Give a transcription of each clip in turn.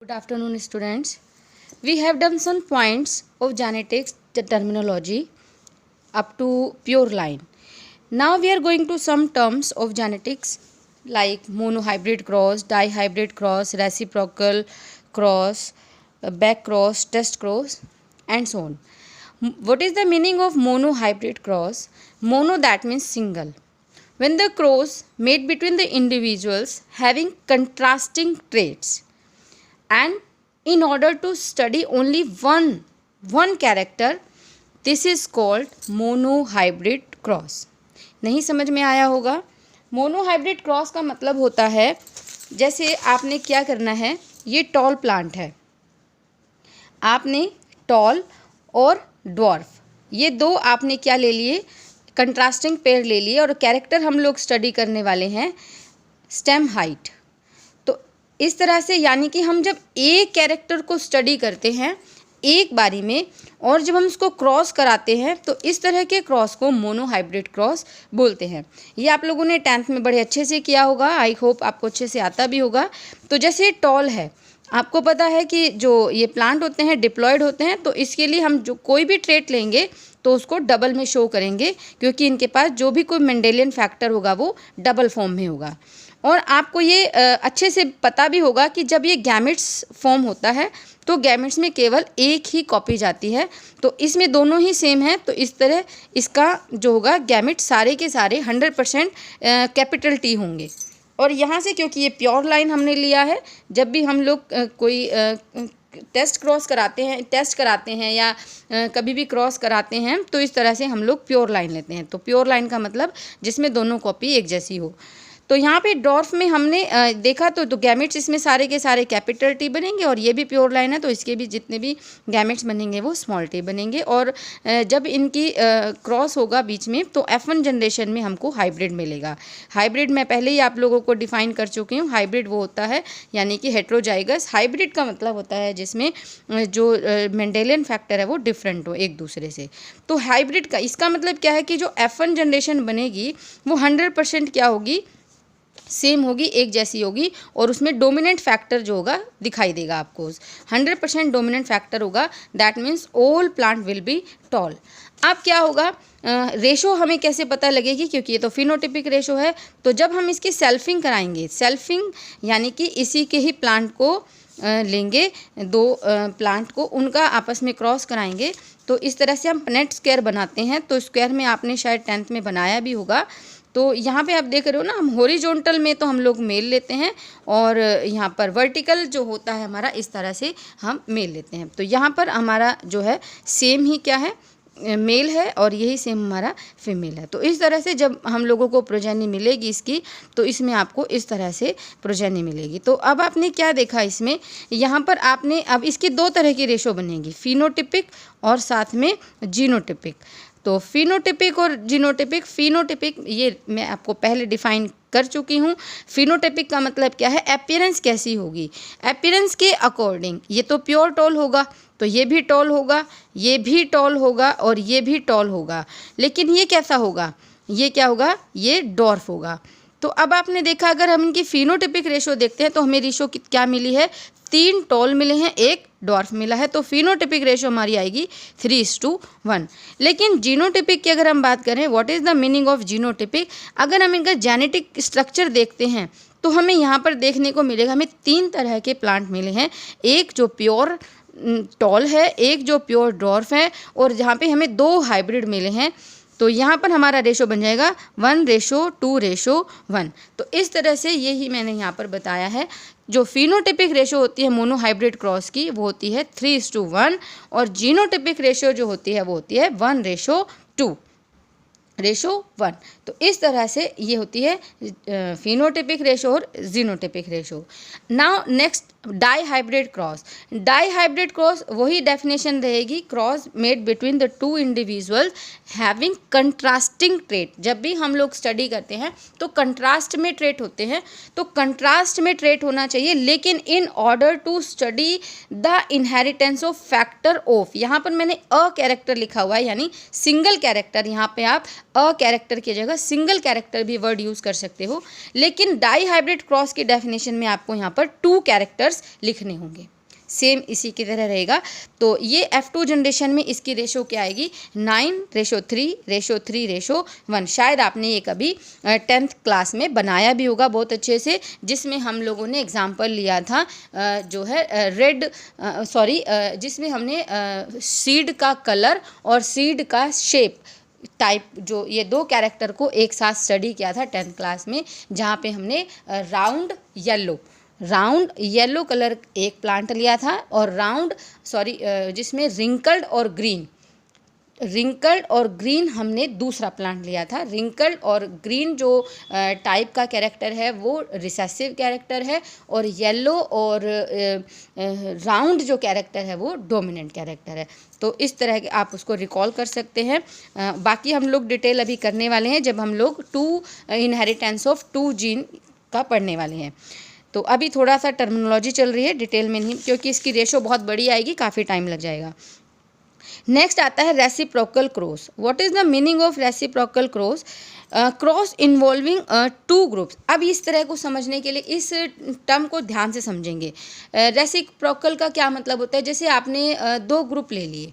Good afternoon, students. We have done some points of genetics terminology up to pure line. Now we are going to some terms of genetics like monohybrid cross, dihybrid cross, reciprocal cross, back cross, test cross, and so on. What is the meaning of monohybrid cross? Mono, that means single. When the cross made between the individuals having contrasting traits, and in order to study only one character, this is called monohybrid cross. नहीं समझ में आया होगा? Monohybrid cross का मतलब होता है, जैसे आपने क्या करना है, ये टॉल प्लांट है, आपने टॉल और ड्वार्फ ये दो आपने क्या ले लिए, कंट्रास्टिंग पेयर ले लिए, और कैरेक्टर हम लोग स्टडी करने वाले हैं स्टेम हाइट। तो इस तरह से यानी कि हम जब एक कैरेक्टर को स्टडी करते हैं एक बारी में और जब हम उसको क्रॉस कराते हैं तो इस तरह के क्रॉस को मोनोहाइब्रिड क्रॉस बोलते हैं। ये आप लोगों ने 10th में बड़े अच्छे से किया होगा, आई होप आपको अच्छे से आता भी होगा। तो जैसे टॉल है, आपको पता है कि जो ये प्लांट होते हैं डिप्लॉयड होते हैं, तो इसके लिए हम जो कोई भी ट्रेट लेंगे तो उसको डबल में शो करेंगे, क्योंकि इनके पास जो भी कोई मेंडेलियन फैक्टर होगा वो डबल फॉर्म में होगा। और आपको ये अच्छे से पता भी होगा कि जब ये गैमेट्स फॉर्म होता है तो गैमेट्स में केवल एक ही कॉपी जाती है, तो इसमें दोनों ही सेम है। तो इस तरह इसका जो होगा गैमेट सारे के सारे 100% कैपिटल T होंगे। और यहाँ से क्योंकि ये प्योर लाइन हमने लिया है, जब भी हम लोग कोई टेस्ट कराते हैं या कभी भी क्रॉस कराते हैं तो इस तरह से हम लोग प्योर लाइन लेते हैं। तो प्योर लाइन का मतलब जिसमें दोनों कॉपी एक जैसी हो। तो यहाँ पे डॉर्फ में हमने देखा तो गैमेट्स इसमें सारे के सारे कैपिटल T बनेंगे, और ये भी प्योर लाइन है तो इसके भी जितने भी गैमेट्स बनेंगे वो स्मॉल t बनेंगे। और जब इनकी क्रॉस होगा बीच में तो F1 जनरेशन में हमको हाइब्रिड मिलेगा। हाइब्रिड मैं पहले ही आप लोगों को डिफाइन कर चुकी हूँ। हाइब्रिड वो होता है यानी कि हेट्रोजाइगस। हाइब्रिड का मतलब होता है जिसमें जो मेंडेलियन फैक्टर है वो डिफरेंट हो एक दूसरे से। तो हाइब्रिड का इसका मतलब क्या है कि जो F1 जनरेशन बनेगी वो 100% क्या होगी, सेम होगी, एक जैसी होगी, और उसमें डोमिनेंट फैक्टर जो होगा दिखाई देगा आपको। 100% डोमिनेंट फैक्टर होगा, that means all plant will be toll. अब क्या होगा, रेशो हमें कैसे पता लगेगी, क्योंकि ये तो फिनोटिपिक रेशो है। तो जब हम इसकी सेल्फिंग कराएंगे, सेल्फिंग यानी कि इसी के ही प्लांट को लेंगे, दो प्लांट को उनका आपस में क्रॉस कराएंगे, तो इस तरह से हम पनेट स्क्वायर बनाते हैं। तो स्क्वायर में आपने शायद 10th में बनाया भी होगा। तो यहाँ पे आप देख रहे हो ना, हम हॉरिजॉन्टल में तो हम लोग मेल लेते हैं, और यहाँ पर वर्टिकल जो होता है हमारा इस तरह से हम मेल लेते हैं। तो यहाँ पर हमारा जो है सेम ही क्या है, मेल है, और यही सेम हमारा फीमेल है। तो इस तरह से जब हम लोगों को प्रोजेनी मिलेगी इसकी, तो इसमें आपको इस तरह से प्रोजेनी मिलेगी। तो अब आपने क्या देखा इसमें, यहाँ पर आपने अब इसकी दो तरह की रेशो बनेगी, फिनोटिपिक और साथ में जीनोटिपिक। तो फिनोटिपिक और जीनोटिपिक, फिनोटिपिक ये मैं आपको पहले डिफाइन कर चुकी हूँ। फिनोटिपिक का मतलब क्या है, अपीयरेंस कैसी होगी, अपीयरेंस के अकॉर्डिंग। ये तो प्योर टॉल होगा तो ये भी टॉल होगा, ये भी टॉल होगा, और ये भी टॉल होगा। लेकिन ये कैसा होगा, ये क्या होगा, ये डॉर्फ होगा। तो अब आपने देखा, अगर हम इनकी फिनोटिपिक रेशो देखते हैं तो हमें रेशो क्या मिली है, 3 टॉल मिले हैं, 1 डॉर्फ मिला है। तो फिनोटिपिक रेशो हमारी आएगी 3:1। लेकिन जीनोटिपिक की अगर हम बात करें, what is the meaning of genotypic, अगर हम इनका जेनेटिक स्ट्रक्चर देखते हैं तो हमें यहाँ पर देखने को मिलेगा, हमें 3 तरह के प्लांट मिले हैं। एक जो प्योर टॉल है, एक जो प्योर डॉर्फ है, और जहाँ पे हमें 2 हाइब्रिड मिले हैं। तो यहाँ पर हमारा रेशो बन जाएगा 1:2:1। तो इस तरह से यही मैंने यहाँ पर बताया है। जो फिनोटिपिक रेशो होती है मोनोहाइब्रिड क्रॉस की वो होती है 3:1, और जीनोटिपिक रेशो जो होती है वो होती है 1:1। तो इस तरह से ये होती है फिनोटिपिक रेशो और genotypic ratio. Now next, dihybrid cross. Dihybrid cross वही डेफिनेशन रहेगी, cross made between the 2 individual having contrasting trait. जब भी हम लोग स्टडी करते हैं तो कंट्रास्ट में ट्रेट होते हैं, तो कंट्रास्ट में ट्रेट होना चाहिए, लेकिन in order to study the inheritance of factor of, यहाँ पर मैंने अ कैरेक्टर लिखा हुआ है, यानी सिंगल कैरेक्टर। यहाँ पे आप अ कैरेक्टर की जगह सिंगल कैरेक्टर भी वर्ड यूज़ कर सकते हो, लेकिन डाईहाइब्रिड क्रॉस की डेफिनेशन में आपको यहाँ पर 2 कैरेक्टर्स लिखने होंगे। सेम इसी की तरह रहेगा। तो ये F2 जनरेशन में इसकी रेशो क्या आएगी, 9:3:3:1। शायद आपने ये कभी 10th क्लास में बनाया भी होगा बहुत अच्छे से, जिसमें हम लोगों ने एग्जाम्पल लिया था जो है जिसमें हमने सीड का कलर और सीड का शेप टाइप, जो ये दो कैरेक्टर को एक साथ स्टडी किया था 10th क्लास में, जहाँ पे हमने राउंड येलो कलर एक प्लांट लिया था और जिसमें रिंकल्ड और ग्रीन हमने दूसरा प्लांट लिया था। रिंकल्ड और ग्रीन जो टाइप का कैरेक्टर है वो रिसेसिव कैरेक्टर है, और येलो और राउंड जो कैरेक्टर है वो डोमिनेंट कैरेक्टर है। तो इस तरह के आप उसको रिकॉल कर सकते हैं। बाकी हम लोग डिटेल अभी करने वाले हैं जब हम लोग इनहेरिटेंस ऑफ 2 जीन का पढ़ने वाले हैं। तो अभी थोड़ा सा टर्मिनोलॉजी चल रही है, डिटेल में नहीं, क्योंकि इसकी रेशो बहुत बड़ी आएगी, काफ़ी टाइम लग जाएगा। नेक्स्ट आता है reciprocal cross. What is the meaning of reciprocal cross? Cross involving 2 groups. अब इस तरह को समझने के लिए इस टर्म को ध्यान से समझेंगे। रेसिप्रोकल का क्या मतलब होता है, जैसे आपने 2 ग्रुप ले लिए,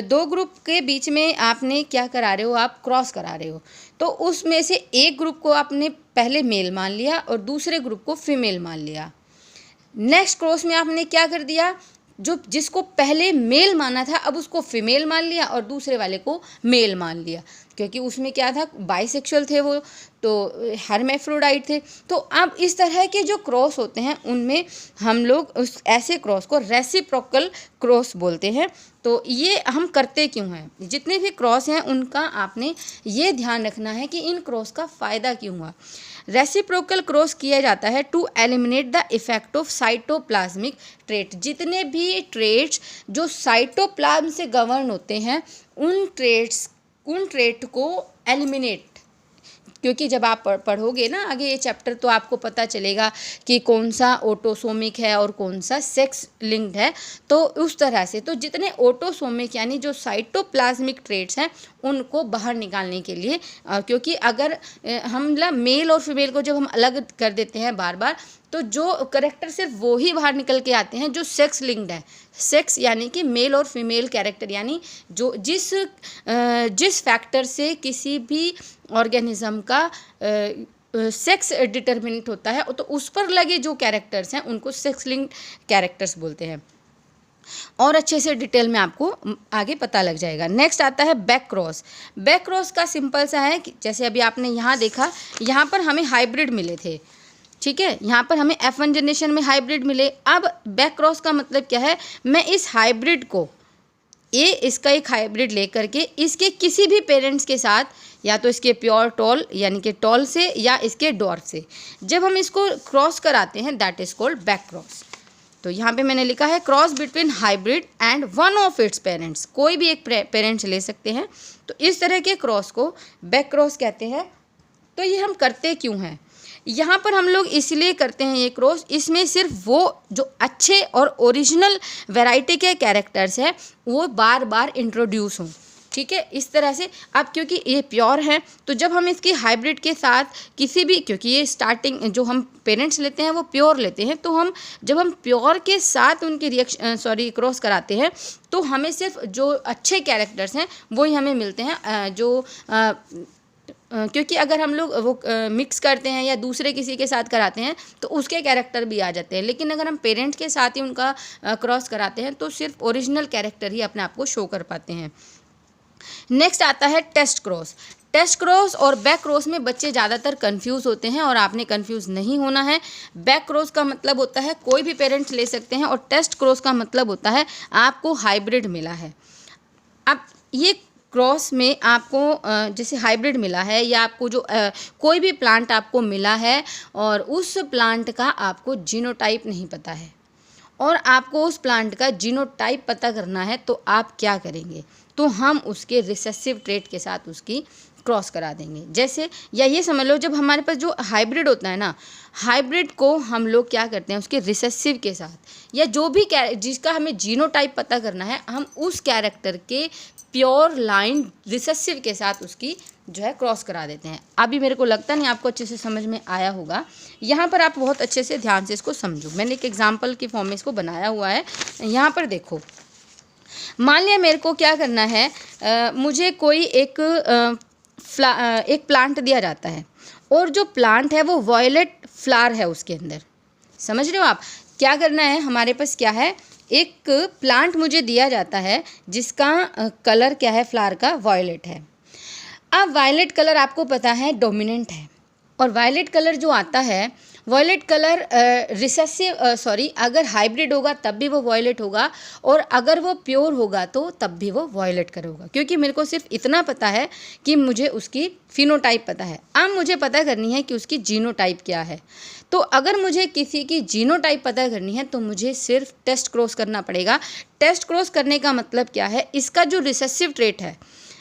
2 ग्रुप के बीच में आपने क्या करा रहे हो, आप क्रॉस करा रहे हो। तो उसमें से एक ग्रुप को आपने पहले मेल मान लिया और दूसरे ग्रुप को फीमेल मान लिया। नेक्स्ट क्रॉस में आपने क्या कर दिया, जिसको पहले मेल माना था अब उसको फीमेल मान लिया और दूसरे वाले को मेल मान लिया, क्योंकि उसमें क्या था, बाइसेक्सुअल थे वो, तो हर्मेफ्रोडाइट थे। तो अब इस तरह के जो क्रॉस होते हैं उनमें हम लोग ऐसे क्रॉस को रेसिप्रोकल क्रॉस बोलते हैं। तो ये हम करते क्यों हैं, जितने भी क्रॉस हैं उनका आपने ये ध्यान रखना है कि इन क्रॉस का फ़ायदा क्यों हुआ। रेसिप्रोकल क्रॉस किया जाता है to eliminate the effect of cytoplasmic trait. जितने भी ट्रेट्स जो साइटोप्लाज्म से गवर्न होते हैं उन ट्रेट को एलिमिनेट, क्योंकि जब आप पढ़ोगे ना आगे ये चैप्टर तो आपको पता चलेगा कि कौन सा ऑटोसोमिक है और कौन सा सेक्स लिंक्ड है। तो उस तरह से तो जितने ऑटोसोमिक यानी जो साइटोप्लाज्मिक ट्रेट्स हैं उनको बाहर निकालने के लिए, क्योंकि अगर हम मेल और फीमेल को जब हम अलग कर देते हैं बार बार, तो जो कैरेक्टर सिर्फ वो ही बाहर निकल के आते हैं जो सेक्स लिंक्ड है। सेक्स यानी कि मेल और फीमेल कैरेक्टर, यानी जो जिस फैक्टर से किसी भी ऑर्गेनिज्म का सेक्स डिटर्मिनेट होता है, तो उस पर लगे जो कैरेक्टर्स हैं उनको सेक्स लिंक्ड कैरेक्टर्स बोलते हैं। और अच्छे से डिटेल में आपको आगे पता लग जाएगा। नेक्स्ट आता है बैक क्रॉस। बैक क्रॉस का सिंपल सा है कि जैसे अभी आपने यहाँ देखा, यहाँ पर हमें हाइब्रिड मिले थे, ठीक है, यहाँ पर हमें F1 जनरेशन में हाइब्रिड मिले। अब बैक क्रॉस का मतलब क्या है, मैं इस हाइब्रिड को इसका एक हाइब्रिड लेकर के इसके किसी भी पेरेंट्स के साथ, या तो इसके प्योर टॉल यानी कि टॉल से या इसके डॉर्फ से, जब हम इसको क्रॉस कराते हैं that is called back cross. तो यहाँ पे मैंने लिखा है cross between hybrid and one of its parents. कोई भी एक पेरेंट्स ले सकते हैं। तो इस तरह के क्रॉस को बैक क्रॉस कहते हैं। तो ये हम करते क्यों हैं, यहाँ पर हम लोग इसलिए करते हैं ये क्रॉस, इसमें सिर्फ वो जो अच्छे और ओरिजिनल वैरायटी के कैरेक्टर्स हैं वो बार बार इंट्रोड्यूस हों, ठीक है, इस तरह से। अब क्योंकि ये प्योर है तो जब हम इसकी हाइब्रिड के साथ किसी भी, क्योंकि ये स्टार्टिंग जो हम पेरेंट्स लेते हैं वो प्योर लेते हैं, तो हम जब हम प्योर के साथ उनकी क्रॉस कराते हैं तो हमें सिर्फ जो अच्छे कैरेक्टर्स हैं वही हमें मिलते हैं। क्योंकि अगर हम लोग वो मिक्स करते हैं या दूसरे किसी के साथ कराते हैं तो उसके कैरेक्टर भी आ जाते हैं, लेकिन अगर हम पेरेंट्स के साथ ही उनका क्रॉस कराते हैं तो सिर्फ ओरिजिनल कैरेक्टर ही अपने आप को शो कर पाते हैं। नेक्स्ट आता है टेस्ट क्रॉस। टेस्ट क्रॉस और बैक क्रॉस में बच्चे ज़्यादातर कंफ्यूज होते हैं और आपने कंफ्यूज नहीं होना है। बैक क्रॉस का मतलब होता है कोई भी पेरेंट्स ले सकते हैं और टेस्ट क्रॉस का मतलब होता है आपको हाइब्रिड मिला है। अब ये क्रॉस में आपको जैसे हाइब्रिड मिला है या आपको जो कोई भी प्लांट आपको मिला है और उस प्लांट का आपको जीनोटाइप नहीं पता है और आपको उस प्लांट का जीनोटाइप पता करना है, तो आप क्या करेंगे, तो हम उसके रिसेसिव ट्रेट के साथ उसकी क्रॉस करा देंगे। जैसे या ये समझ लो, जब हमारे पास जो हाइब्रिड होता है ना, हाइब्रिड को हम लोग क्या करते हैं, उसके रिसेसिव के साथ या जो भी जिसका हमें जीनोटाइप पता करना है, हम उस कैरेक्टर के प्योर लाइन रिसेसिव के साथ उसकी जो है क्रॉस करा देते हैं। अभी मेरे को लगता नहीं आपको अच्छे से समझ में आया होगा। यहाँ पर आप बहुत अच्छे से ध्यान से इसको समझो। मैंने एक एग्जाम्पल की फॉर्म में इसको बनाया हुआ है। यहाँ पर देखो, मान लिया मेरे को क्या करना है, मुझे कोई एक प्लांट दिया जाता है और जो प्लांट है वो वॉयलेट फ्लावर है उसके अंदर। समझ रहे हो आप? क्या करना है, हमारे पास क्या है, एक प्लांट मुझे दिया जाता है जिसका कलर क्या है, फ्लावर का वॉयलेट है। अब वायलेट कलर आपको पता है डोमिनेंट है, और वायलेट कलर जो आता है, वॉयलेट कलर रिसेसिव अगर हाइब्रिड होगा तब भी वो वॉयलेट होगा, और अगर वो प्योर होगा तो तब भी वो वॉयलेट कलर होगा। क्योंकि मेरे को सिर्फ इतना पता है कि मुझे उसकी फिनोटाइप पता है। अब मुझे पता करनी है कि उसकी जीनोटाइप क्या है। तो अगर मुझे किसी की जीनोटाइप पता करनी है तो मुझे सिर्फ टेस्ट क्रॉस करना पड़ेगा। टेस्ट क्रॉस करने का मतलब क्या है, इसका जो रिसेसिव ट्रेट है,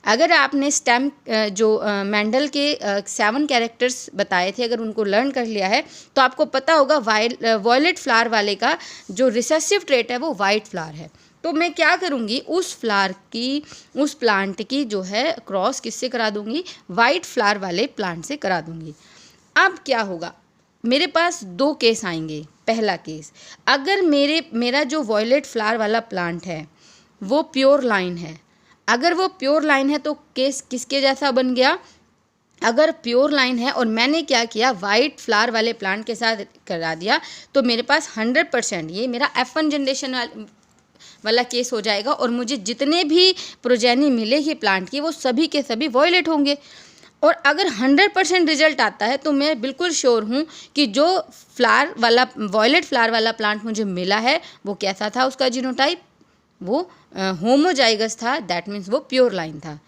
अगर आपने स्टेम जो मेंडल के 7 कैरेक्टर्स बताए थे, अगर उनको लर्न कर लिया है तो आपको पता होगा वॉयलेट फ्लावर वाले का जो रिसेसिव ट्रेट है वो वाइट फ्लावर है। तो मैं क्या करूँगी, उस फ्लावर की, उस प्लांट की जो है क्रॉस किससे करा दूँगी, वाइट फ्लावर वाले प्लांट से करा दूँगी। अब क्या होगा, मेरे पास 2 केस आएंगे। पहला केस, अगर मेरा जो वॉयलेट फ्लावर वाला प्लांट है वो प्योर लाइन है, अगर वो प्योर लाइन है तो केस किसके जैसा बन गया, अगर प्योर लाइन है और मैंने क्या किया, वाइट फ्लावर वाले प्लांट के साथ करा दिया, तो मेरे पास 100% ये मेरा F1 जनरेशन वाला केस हो जाएगा, और मुझे जितने भी प्रोजेनी मिलेगी प्लांट की वो सभी के सभी वॉयलेट होंगे। और अगर 100% रिजल्ट आता है तो मैं बिल्कुल श्योर हूँ कि जो फ्लावर वाला वॉयलेट फ्लावर वाला प्लांट मुझे मिला है वो कैसा था, उसका जीनोटाइप वो होमोजाइगस था, दैट मीन्स वो प्योर लाइन था।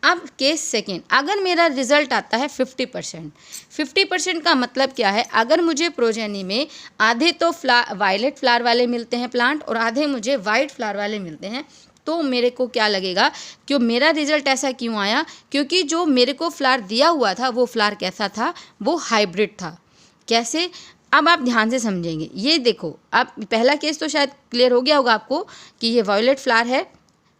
अब केस सेकेंड, अगर मेरा रिजल्ट आता है 50% का मतलब क्या है, अगर मुझे प्रोजेनी में आधे तो वायलेट फ्लावर वाले मिलते हैं प्लांट और आधे मुझे वाइट फ्लावर वाले मिलते हैं, तो मेरे को क्या लगेगा कि मेरा रिजल्ट ऐसा क्यों आया, क्योंकि जो मेरे को फ्लावर दिया हुआ था वो फ्लावर कैसा था, वो हाइब्रिड था। कैसे, अब आप ध्यान से समझेंगे। ये देखो, अब पहला केस तो शायद क्लियर हो गया होगा आपको कि ये वॉयलेट फ्लावर है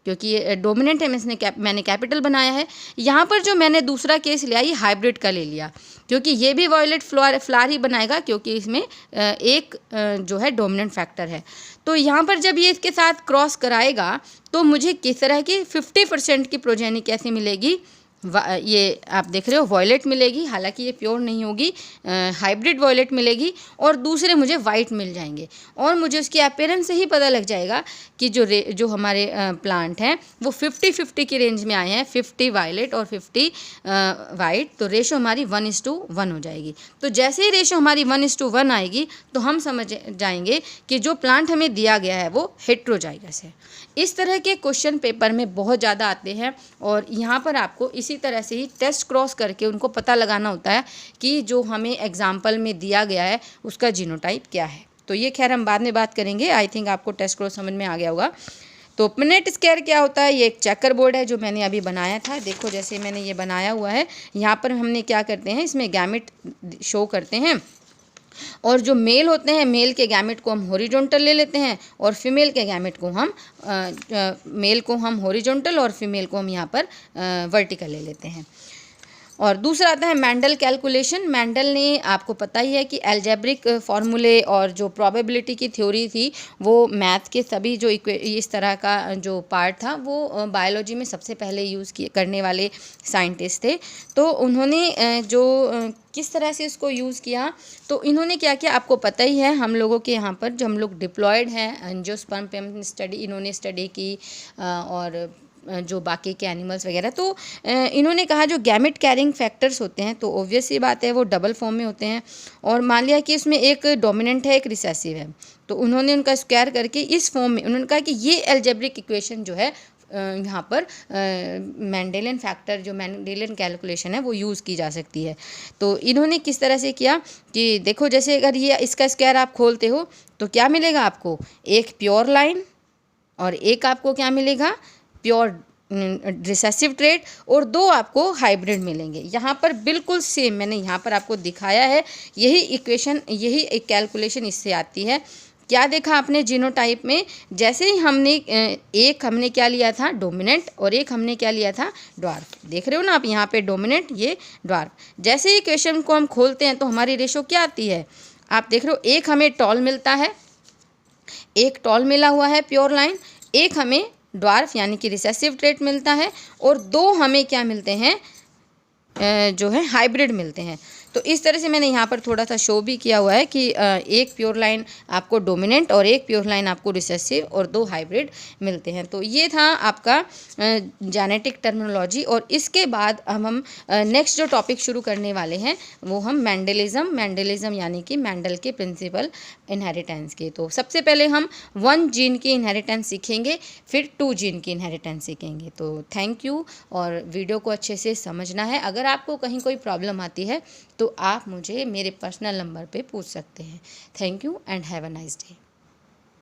क्योंकि ये डोमिनेंट है, मैंने कैपिटल बनाया है। यहाँ पर जो मैंने दूसरा केस लिया ये हाइब्रिड का ले लिया, क्योंकि ये भी वॉयलेट फ्लावर ही बनाएगा, क्योंकि इसमें एक जो है डोमिनेंट फैक्टर है। तो यहाँ पर जब ये इसके साथ क्रॉस कराएगा तो मुझे किस तरह की 50% की प्रोजेनी कैसी मिलेगी, ये आप देख रहे हो वॉयलेट मिलेगी, हालांकि ये प्योर नहीं होगी, हाइब्रिड वॉयलेट मिलेगी, और दूसरे मुझे वाइट मिल जाएंगे। और मुझे उसकी अपीयरेंस से ही पता लग जाएगा कि जो हमारे प्लांट हैं वो 50-50 की रेंज में आए हैं, 50 वायलेट और 50 वाइट, तो रेशो हमारी 1:1 हो जाएगी। तो जैसे ही रेशो हमारी 1:1 आएगी तो हम समझ जाएंगे कि जो प्लांट हमें दिया गया है वो हेट्रोजाइगस है। इस तरह के क्वेश्चन पेपर में बहुत ज़्यादा आते हैं, और यहाँ पर आपको इसी तरह से ही टेस्ट क्रॉस करके उनको पता लगाना होता है कि जो हमें एग्जाम्पल में दिया गया है उसका जीनोटाइप क्या है। तो ये खैर हम बाद में बात करेंगे। आई थिंक आपको टेस्ट क्रॉस समझ में आ गया होगा। तो पिनेट स्क्वायर क्या होता है, ये एक चेकर बोर्ड है जो मैंने अभी बनाया था। देखो जैसे मैंने ये बनाया हुआ है, यहाँ पर हमने क्या करते हैं, इसमें गैमेट शो करते हैं, और जो मेल होते हैं मेल के गैमेट को हम हॉरिजॉन्टल ले लेते हैं, और फीमेल के गैमेट को हम मेल को हम हॉरिजॉन्टल और फीमेल को हम यहाँ पर वर्टिकल ले लेते हैं। और दूसरा आता है मेंडल कैलकुलेशन। मेंडल ने, आपको पता ही है कि अलजेब्रिक फार्मूले और जो प्रोबेबिलिटी की थ्योरी थी वो मैथ के सभी जो इस तरह का जो पार्ट था वो बायोलॉजी में सबसे पहले यूज़ करने वाले साइंटिस्ट थे। तो उन्होंने जो किस तरह से इसको यूज़ किया, तो इन्होंने क्या किया आपको पता ही है। हम लोगों के यहाँ पर जो हम लोग डिप्लॉयड हैं, एंजियोस्पर्म स्टडी इन्होंने स्टडी की, और जो बाकी के एनिमल्स वगैरह। तो इन्होंने कहा जो गैमेट कैरिंग फैक्टर्स होते हैं तो ऑब्वियस सी बात है वो डबल फॉर्म में होते हैं, और मान लिया कि इसमें एक डोमिनेंट है एक रिसेसिव है, तो उन्होंने उनका स्क्वायर करके इस फॉर्म में उन्होंने कहा कि ये एल्जेब्रिक इक्वेशन जो है यहाँ पर मेंडेलियन फैक्टर जो मेंडेलियन कैलकुलेशन है वो यूज़ की जा सकती है। तो इन्होंने किस तरह से किया कि देखो, जैसे अगर ये इसका स्क्वायर आप खोलते हो तो क्या मिलेगा आपको, एक प्योर लाइन और एक आपको क्या मिलेगा, प्योर रिसेसिव ट्रेट और 2 आपको हाइब्रिड मिलेंगे। यहाँ पर बिल्कुल सेम मैंने यहाँ पर आपको दिखाया है, यही इक्वेशन, यही एक कैलकुलेशन इससे आती है। क्या देखा आपने जीनोटाइप में, जैसे ही हमने एक हमने क्या लिया था डोमिनेंट और एक हमने क्या लिया था ड्वार्फ, देख रहे हो ना आप यहाँ पे डोमिनेंट, ये ड्वार्फ। जैसे ही इक्वेशन को हम खोलते हैं तो हमारी रेशो क्या आती है, आप देख रहे हो, एक हमें टॉल मिलता है, एक टॉल मिला हुआ है प्योर लाइन, एक हमें ड्वार्फ यानी कि रिसेसिव ट्रेट मिलता है और 2 हमें क्या मिलते हैं, जो है हाइब्रिड मिलते हैं। तो इस तरह से मैंने यहाँ पर थोड़ा सा शो भी किया हुआ है कि एक प्योर लाइन आपको डोमिनेंट और एक प्योर लाइन आपको रिसेसिव और 2 हाइब्रिड मिलते हैं। तो ये था आपका जेनेटिक टर्मिनोलॉजी। और इसके बाद हम नेक्स्ट जो टॉपिक शुरू करने वाले हैं वो हम मैंडलिज्म यानी कि मैंडल के प्रिंसिपल इनहेरिटेंस के। तो सबसे पहले हम 1 जीन की इनहेरिटेंस सीखेंगे, फिर 2 जीन की इनहेरिटेंस सीखेंगे। तो थैंक यू, और वीडियो को अच्छे से समझना है। अगर आपको कहीं कोई प्रॉब्लम आती है तो आप मुझे मेरे पर्सनल नंबर पे पूछ सकते हैं। Thank you and have a nice day.